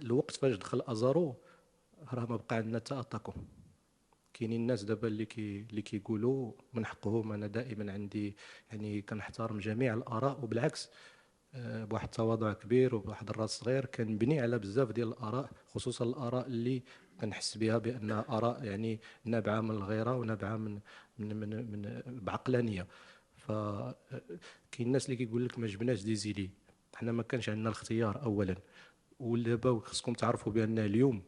الوقت فاش دخل ازارو راه ما بقى عندنا حتى اتاكو. كاينين الناس دابا اللي كيقولوا من حقهم. انا دائما عندي يعني كنحترم جميع الاراء، وبالعكس بواحد التواضع كبير وبواحد الراس صغير كنبني على بزاف ديال الاراء، خصوصا الاراء اللي كنحس بها بانها اراء يعني نابعه من الغيره ونابعه من بعقلانيه. ف كاين الناس اللي كيقول لك ما جبناش دي زيدي. حنا ما كانش عندنا الاختيار اولا، ودابا خصكم تعرفوا بان اليوم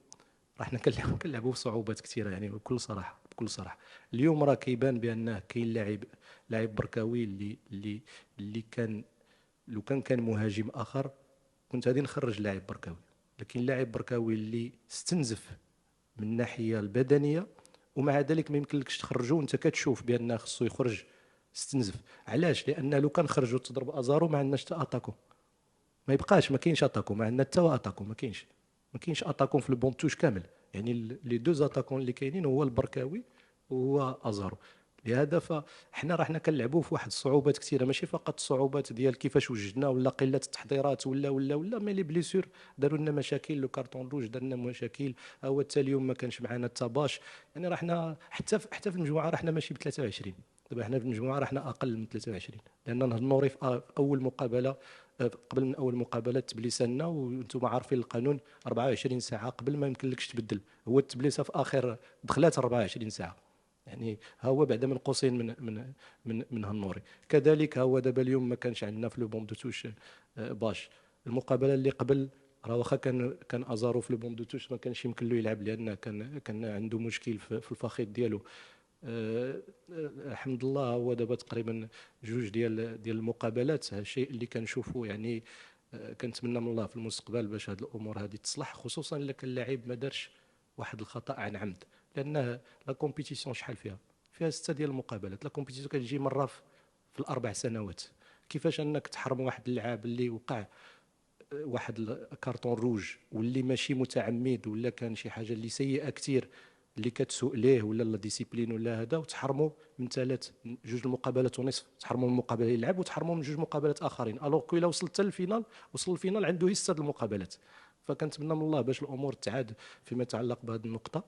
راه حنا كنلعبوا بصعوبات كثيره يعني، بكل صراحه بكل صراحه. اليوم راه كيبان بانه كاين لاعب بركاوي اللي كان لو كان مهاجم اخر كنت غادي نخرج لاعب بركاوي. لكن لاعب بركاوي اللي استنزف من الناحيه البدنيه، ومع ذلك ما يمكنلكش تخرجه وانت كتشوف بان خصو يخرج. استنزف علاش؟ لان لو كان خرج وتضرب ازارو ما عندناش حتى اتاكو. ما يبقاش، ما كاينش اتاكو، ما عندنا حتى اتاكو، ما كاينش اتاكون في البون توش كامل. يعني لي دوز اتاكون اللي كاينين هو البركاوي وهو ازارو. لهذا فاحنا راحنا كنلعبوا في واحد الصعوبات كثيره، ماشي فقط الصعوبات ديال كيفاش وجدنا ولا قله التحضيرات ولا مي لي بليسور داروا لنا مشاكل. لو كارطون روج دار لنا مشاكل. هو حتى اليوم ما كانش معنا حتى باش. يعني راحنا حتى في المجموعه راحنا ماشي ب 23. دابا حنا في المجموعه راحنا اقل من 23، لان النوري في اول مقابله قبل من اول مقابله تبليسنا، وانتم عارفين القانون 24 ساعه قبل ما يمكن لكش تبدل. هو التبليسه في اخر دخلات 24 ساعه. يعني ها هو بعدا من قوسين من هالنوري. كذلك ها هو دابا اليوم ما كانش عندنا في لو بون دو توش باش. المقابله اللي قبل راه واخا كان ازارو في لو بون دو توش ما كانش يمكن له يلعب، لان كان عنده مشكل في الفخذ ديالو. الحمد لله هو دابا تقريبا جوج ديال المقابلات. الشيء اللي كنشوفه يعني كنتمنى من الله في المستقبل باش هذه الامور هذه تصلح، خصوصا الا كان اللاعب ما دارش واحد الخطا عن عمد. لان لا كومبيتيسيون شحال فيها 6 ديال المقابلات. لا كومبيتيسيون كتجي مره في الاربع سنوات. كيفاش انك تحرم واحد اللاعب اللي وقع واحد الكارطون روج واللي ماشي متعمد، ولا كان شي حاجه اللي سيئه كثير اللي كتسوء ليه ولا لا ديسيبلين ولا هذا، وتحرموا من جوج المقابلات ونصف. تحرموا من المقابله اللي يلعب وتحرموا من جوج مقابلات اخرين. الوغ كو الا وصلت للفينال، وصل الفينال عنده هي 6 المقابلات. فكنتمنى من الله باش الامور تعاد فيما يتعلق بهذه النقطه.